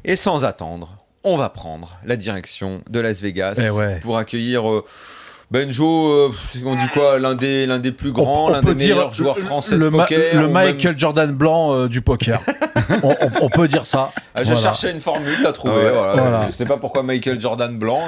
Et sans attendre, on va prendre la direction de Las Vegas pour accueillir Benjo, on dit quoi, l'un des plus grands, l'un des meilleurs joueurs français de poker. Le Michael Jordan blanc du poker. on peut dire ça. Je cherchais une formule, t'as trouvé. Je sais pas pourquoi Michael Jordan blanc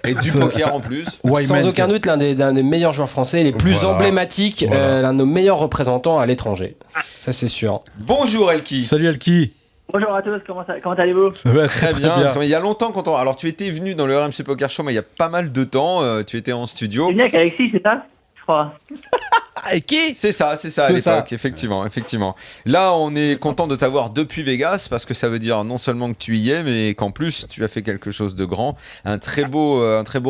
et du poker en plus. Sans aucun doute l'un des meilleurs joueurs français, les plus emblématiques, l'un de nos meilleurs représentants à l'étranger. Ça c'est sûr. Bonjour Elki. Salut Elki. Bonjour à tous, comment allez-vous ? Très bien. Il y a longtemps alors tu étais venu dans le RMC Poker Show, mais il y a pas mal de temps, tu étais en studio. Tu es venu avec Alexis, c'est ça ? Je crois. Avec qui ? C'est ça à l'époque, effectivement. Là, on est content de t'avoir depuis Vegas, parce que ça veut dire non seulement que tu y es, mais qu'en plus, tu as fait quelque chose de grand. Un très beau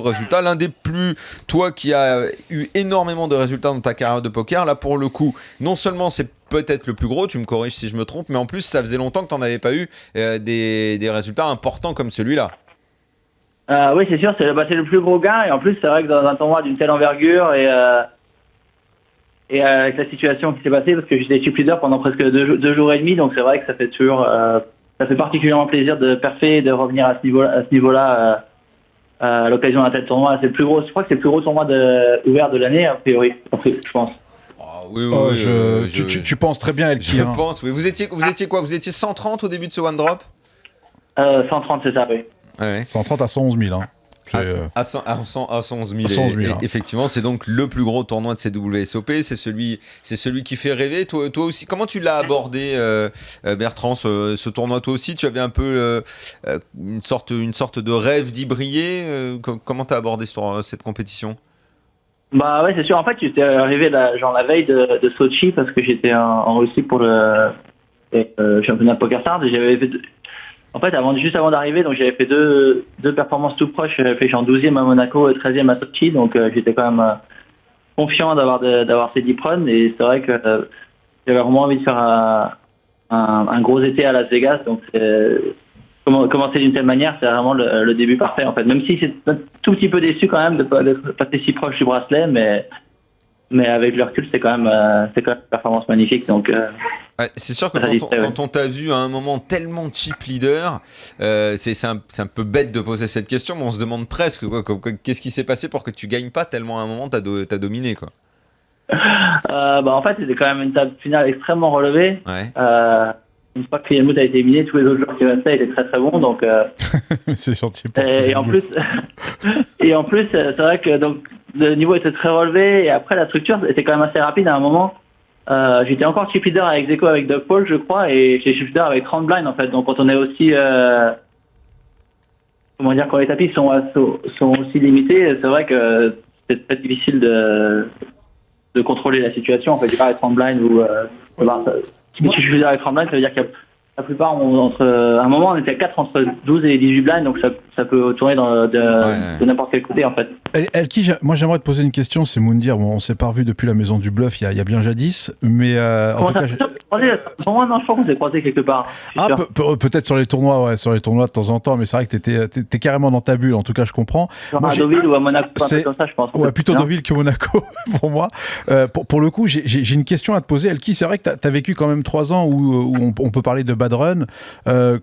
résultat. L'un des plus, toi qui as eu énormément de résultats dans ta carrière de poker, là pour le coup, non seulement c'est peut-être le plus gros, tu me corriges si je me trompe, mais en plus, ça faisait longtemps que tu n'en avais pas eu des résultats importants comme celui-là. Oui, c'est sûr, c'est le plus gros gain, et en plus, c'est vrai que dans un tournoi d'une telle envergure, et avec la situation qui s'est passée, parce que j'étais chip leader pendant presque deux jours et demi, donc c'est vrai que ça fait toujours, ça fait particulièrement plaisir de perfer et de revenir à ce niveau-là à l'occasion d'un tel tournoi. C'est le plus gros, je crois que c'est le plus gros tournoi ouvert de l'année, a priori, je pense. Oui, tu penses très bien, Elki. Je pense, oui. Vous étiez quoi ? Vous étiez 130 au début de ce one drop ? 130, c'est ça, oui. Ouais. 130 à 111 000. À 111 000. Effectivement, c'est donc le plus gros tournoi de CWSOP. C'est celui qui fait rêver. Toi aussi, comment tu l'as abordé, Bertrand, ce tournoi ? Toi aussi, tu avais un peu une sorte de rêve d'y briller. Comment tu as abordé cette compétition ? Bah ouais, c'est sûr. En fait, j'étais arrivé la veille de Sochi, parce que j'étais en Russie pour le championnat PokerStars. En fait, juste avant d'arriver, donc j'avais fait deux performances tout proches. J'avais fait 12e à Monaco et 13e à Sochi, donc j'étais quand même confiant d'avoir ces 10 runs. Et c'est vrai que j'avais vraiment envie de faire un gros été à Las Vegas. Donc commencer d'une telle manière, c'est vraiment le début parfait en fait. Même si c'est un tout petit peu déçu quand même de pas passer si proche du bracelet, mais avec le recul, c'est quand même une performance magnifique. Donc c'est sûr que quand on t'a vu à un moment tellement chip leader, c'est un peu bête de poser cette question, mais on se demande presque qu'est-ce qui s'est passé pour que tu gagnes pas tellement à un moment t'as dominé quoi. En fait, c'était quand même une table finale extrêmement relevée. Ouais. Une fois que Helmut a été éliminé, tous les autres joueurs qui restaient étaient très très bons, donc. C'est gentil. Et en plus, c'est vrai que donc le niveau était très relevé, et après la structure était quand même assez rapide à un moment. J'étais encore chip leader avec Zeko avec Doug Paul, je crois, et j'étais chip leader avec 30 blinds en fait. Donc quand on est aussi, quand les tapis sont aussi limités, c'est vrai que c'est très difficile de contrôler la situation. En fait, j'ai pas avec 30 blinds ou si je suis avec 30 blinds, ça veut dire que la plupart à un moment on était à 4 entre 12 et 18 blinds, donc ça peut tourner de n'importe quel côté en fait. Elki, moi j'aimerais te poser une question, c'est Moundir. Bon, on s'est pas revu depuis la maison du bluff il y a bien jadis, mais en tout cas. Pour moi, non, je crois qu'on s'est croisés quelque part. Peut-être sur les tournois, de temps en temps, mais c'est vrai que t'es carrément dans ta bulle, en tout cas je comprends. À Deauville ou à Monaco, un peu comme ça, je pense. Ouais, plutôt Deauville que Monaco, pour moi. Pour le coup, j'ai une question à te poser, Elki. C'est vrai que t'as vécu quand même 3 ans où on peut parler de bad run.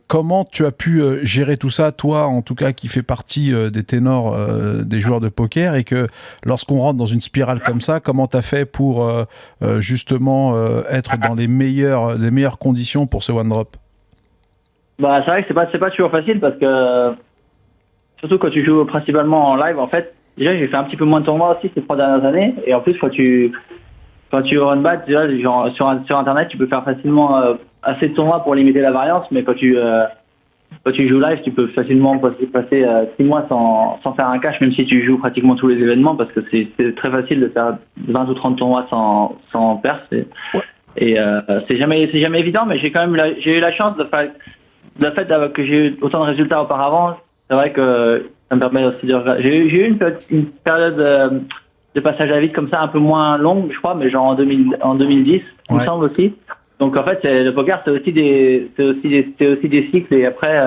Comment tu as pu gérer tout ça, toi, en tout cas, qui fait partie des ténors des joueurs de poker, et que lorsqu'on rentre dans une spirale comme ça, comment tu as fait pour justement être dans les meilleures conditions pour ce one drop ? Bah, c'est vrai que c'est pas toujours facile, parce que surtout quand tu joues principalement en live, en fait, déjà j'ai fait un petit peu moins de tournois aussi ces 3 dernières années, et en plus quand tu run bad, déjà, genre, sur internet tu peux faire facilement assez de tournois pour limiter la variance, mais quand tu joues live, tu peux facilement passer 6 mois sans faire un cash, même si tu joues pratiquement tous les événements, parce que c'est très facile de faire 20 ou 30 tournois sans perf. Et c'est jamais évident, mais j'ai eu la chance le fait que j'ai eu autant de résultats auparavant. C'est vrai que ça me permet aussi j'ai eu une période de passage à vide comme ça, un peu moins longue, je crois, mais genre en 2010, il me semble aussi. Donc en fait, le poker, c'est aussi des cycles, et après,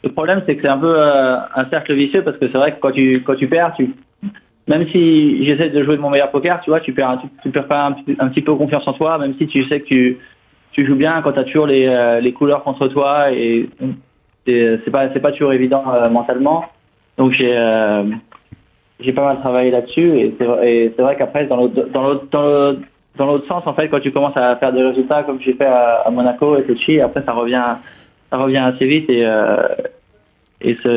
le problème, c'est que c'est un peu un cercle vicieux, parce que c'est vrai que quand tu perds, même si j'essaie de jouer de mon meilleur poker, tu vois, tu perds pas un petit peu confiance en toi, même si tu sais que tu joues bien, quand tu as toujours les couleurs contre toi, et c'est pas toujours évident mentalement. Donc j'ai pas mal travaillé là-dessus et c'est vrai qu'après dans l'autre sens en fait, quand tu commences à faire des résultats comme j'ai fait à Monaco et Sochi, après ça revient assez vite et ça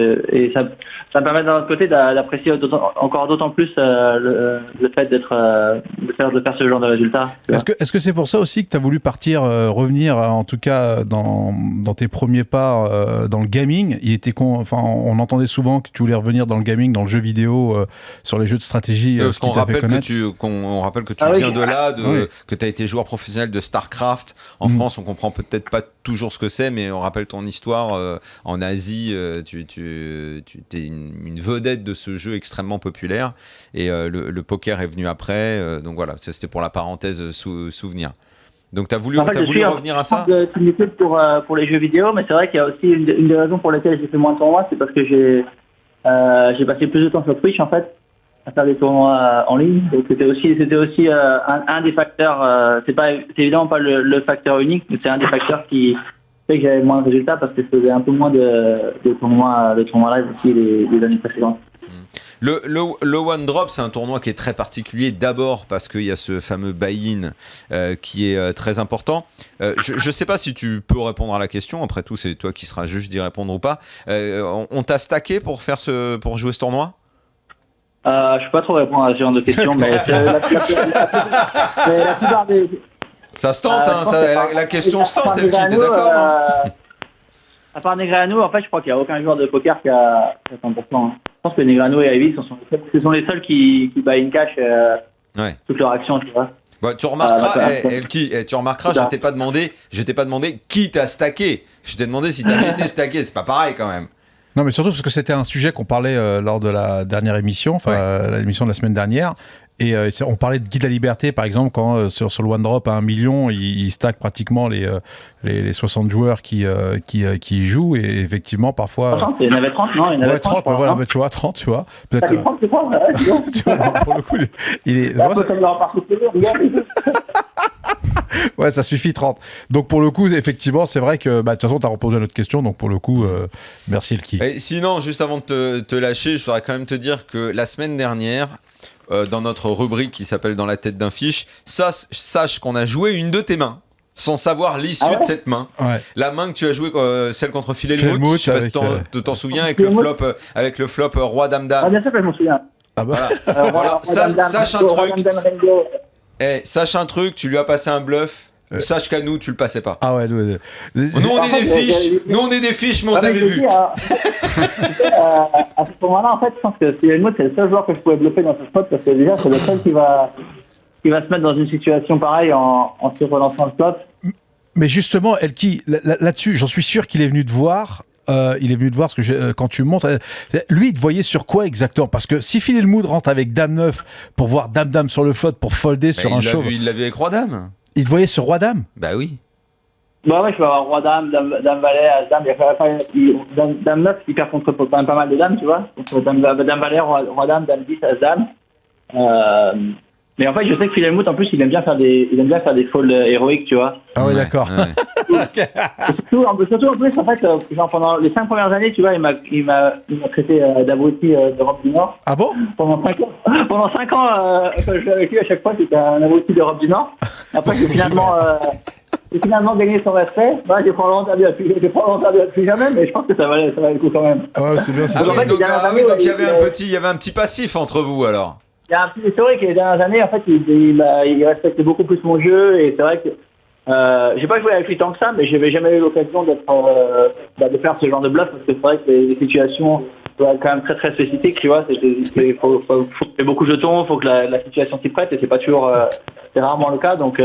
me permet d'un autre côté d'apprécier encore d'autant plus le fait de faire ce genre de résultats. Est-ce que c'est pour ça aussi que tu as voulu revenir en tout cas dans tes premiers pas dans le gaming? On entendait souvent que tu voulais revenir dans le gaming, dans le jeu vidéo, sur les jeux de stratégie. Parce qu'on rappelle que tu viens de là, que tu as été joueur professionnel de StarCraft. En France, on comprend peut-être pas toujours ce que c'est, mais on rappelle ton histoire en Asie. Tu es une vedette de ce jeu extrêmement populaire et le poker est venu après, donc voilà, ça, c'était pour la parenthèse souvenir. Donc tu as voulu revenir à ça pour les jeux vidéo, mais c'est vrai qu'il y a aussi une des raisons pour lesquelles j'ai fait moins de tournois, c'est parce que j'ai passé plus de temps sur Twitch en fait à faire des tournois en ligne, donc c'était aussi un des facteurs, c'est évidemment pas le facteur unique, mais c'est un des facteurs qui fait que j'avais moins de résultats parce que je faisais un peu moins de tournois live aussi les années précédentes. Le One Drop, c'est un tournoi qui est très particulier, d'abord parce qu'il y a ce fameux buy-in qui est très important. Je ne sais pas si tu peux répondre à la question, après tout c'est toi qui seras juge d'y répondre ou pas. On t'a stacké pour jouer ce tournoi? Je ne peux pas trop répondre à ce genre de questions, mais la plupart des... Ça se tente, la question se tente, t'es d'accord à part Negreanu, en fait, je crois qu'il n'y a aucun joueur de poker qui a 100%. Je pense que Negreanu et Ivy ce sont les seuls qui buy in cash toutes leurs actions, tu vois. Bah, tu remarqueras, je t'ai pas demandé qui t'a stacké. Je t'ai demandé si t'avais été stacké, c'est pas pareil quand même. Non, mais surtout parce que c'était un sujet qu'on parlait lors de la dernière émission, l'émission de la semaine dernière. Et on parlait de Guy de la Liberté, par exemple, quand sur le One Drop à 1 million, il stack pratiquement les 60 joueurs qui y jouent. Et effectivement, parfois... 30, il y en avait 30, non? Il y en avait 30, voilà, bah, tu vois, 30, tu vois. Peut-être... 30, c'est quoi? Tu vois, pour le coup, il est... Ouais, ça suffit 30. Donc pour le coup, effectivement, c'est vrai que de toute façon, tu as répondu à notre question. Donc pour le coup, merci Elki. Et sinon, juste avant de te lâcher, je voudrais quand même te dire que la semaine dernière, dans notre rubrique qui s'appelle Dans la tête d'un fiche, sache qu'on a joué une de tes mains. Sans savoir l'issue de cette main. Ouais. La main que tu as jouée, celle contre Phil Hellmuth, je sais pas si tu t'en souviens, avec le flop Roi Dame Dame. Ah, bien sûr que je m'en souviens. Ah bah. Voilà. Sache un truc. Sache un truc, tu lui as passé un bluff. Sache qu'à nous, tu le passais pas. Ah ouais, nous on est des fiches, mais on t'avait vu. À ce moment-là, en fait, je pense que Phil Hellmuth, c'est le seul joueur que je pouvais bluffer dans ce spot parce que déjà, c'est le seul qui va se mettre dans une situation pareille en se relançant le flop. Mais justement, Elki, là-dessus, j'en suis sûr qu'il est venu te voir. Il est venu te voir parce que quand tu montes, lui, il te voyait sur quoi exactement? Parce que si Phil Hellmuth rentre avec Dame 9 pour voir Dame Dame sur le flop pour folder sur un show. Il l'a vu avec Roi Dame. Il te voyait sur Roi Dame? Bah oui. Bah ouais, je peux avoir Roi Dame, Dame Valet, As Dame. Dame 9, il perd contre pas mal de dames, tu vois. Dame Valet, Roi Dame, Dame 10, As Dame. Mais en fait, je sais que Phil Hellmuth, en plus, il aime bien faire des folds héroïques, tu vois. Ah ouais, d'accord. Ouais. Surtout, en plus, en fait, genre pendant les 5 premières années, tu vois, il m'a traité d'abruti d'Europe du Nord. Ah bon? Pendant 5 ans, quand je jouais avec lui, à chaque fois, c'était un abruti d'Europe du Nord. Après, j'ai finalement gagné son respect. Bah, j'ai probablement perdu plus jamais, mais je pense que ça valait le coup quand même. Ah ouais, c'est bien. Donc il y avait un petit passif entre vous, alors. Il y a un petit historique et les dernières années, en fait, il respectait beaucoup plus mon jeu et c'est vrai que j'ai pas joué avec lui tant que ça, mais j'avais jamais eu l'occasion de faire ce genre de bluff parce que c'est vrai que les situations sont quand même très très spécifiques, tu vois. Il faut beaucoup de jetons, il faut que la situation s'y prête et c'est pas toujours, c'est rarement le cas. Donc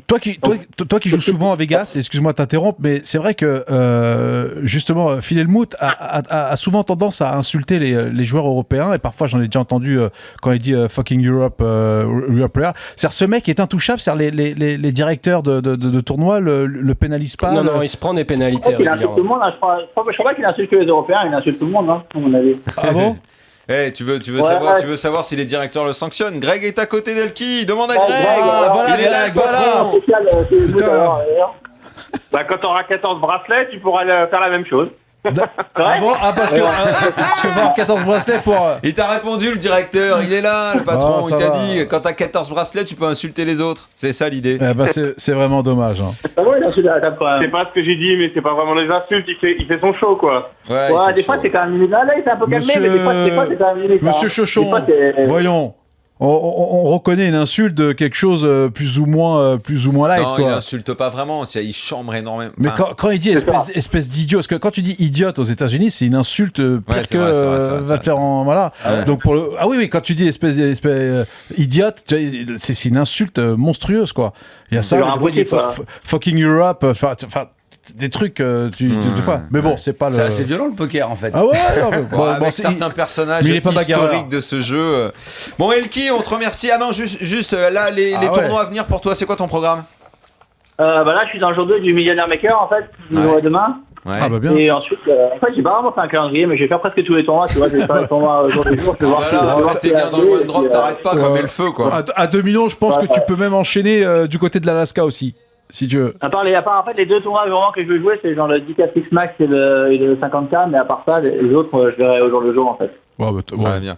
toi qui joues souvent à Vegas, excuse-moi de t'interrompre, mais c'est vrai que justement Phil Hellmuth a souvent tendance à insulter les joueurs européens et parfois j'en ai déjà entendu quand il dit fucking Europe player. C'est-à-dire ce mec est intouchable, c'est-à-dire les directeurs de tournoi le pénalisent pas. Non, il se prend des pénalités. Il insulte tout le monde. Je crois pas qu'il insulte que les Européens, il insulte tout le monde, hein, à mon avis. Ah bon? Tu veux savoir si les directeurs le sanctionnent? Greg est à côté d'Elki, demande à Greg. Voilà, il est là, Bah, quand tu auras 14 bracelets, tu pourras faire la même chose. Ah bon? Ah, parce que faut avoir 14 bracelets pour. Il t'a répondu, le directeur, il est là, le patron, Ah, il t'a va. dit, quand t'as 14 bracelets, tu peux insulter les autres. C'est ça l'idée. Eh ben, c'est vraiment dommage. Hein. Ah ouais, il a insulté à la table quand C'est même. pas ce que j'ai dit, mais c'est pas vraiment des insultes, il fait son show, quoi. Ouais, Ouais, des fois c'est quand même limite. Là, il s'est un peu calmé, mais des fois c'est quand même limite. Monsieur hein. Chochon, Des fois, c'est- voyons. On reconnaît une insulte de quelque chose plus ou moins light, Non, il quoi. insulte pas vraiment, il chambre énormément. Mais Enfin, quand il dit C'est ça. espèce d'idiot, parce que quand tu dis idiote aux États-Unis, c'est une insulte pire c'est que vrai, c'est vrai, c'est vrai, va te faire en voilà. Ouais. Donc ah oui, quand tu dis espèce idiote, c'est une insulte monstrueuse, quoi. Il y a ça, genre des un fois, il dit bruit, quoi. fucking Europe, enfin des trucs des fois. Mais bon, c'est pas le. C'est assez violent le poker en fait. Ah ouais, non, mais, ouais, bon, avec c'est- certains personnages mais il est pas bagarreur. historiques de ce jeu. Bon, Elki, on te remercie. Ah non, juste là, les Ah ouais. tournois à venir pour toi, c'est quoi ton programme? Bah là, je suis dans le jour 2 du Millionnaire Maker en fait, qui Ouais. jouera demain. Ouais. Ah bah bien. Et ensuite, en fait, j'ai pas vraiment fait un calendrier, mais je vais faire presque tous les tournois. Tu vois, je vais faire les tournois au jour le jour. Je vais voir Voilà, je vais en voir fait, t'es qui bien a dans le joué, one et drop, puis, t'arrêtes pas comme le feu, quoi. À 2 millions, je pense Ouais, que tu peux même enchaîner du côté de l'Alaska aussi, si tu veux. à part en fait, les deux tournois vraiment que je veux jouer, c'est genre le 10K Six Max et le 50K, mais à part ça, les autres, je verrai au jour le jour en fait. Ouais, bah, Ouais, bien.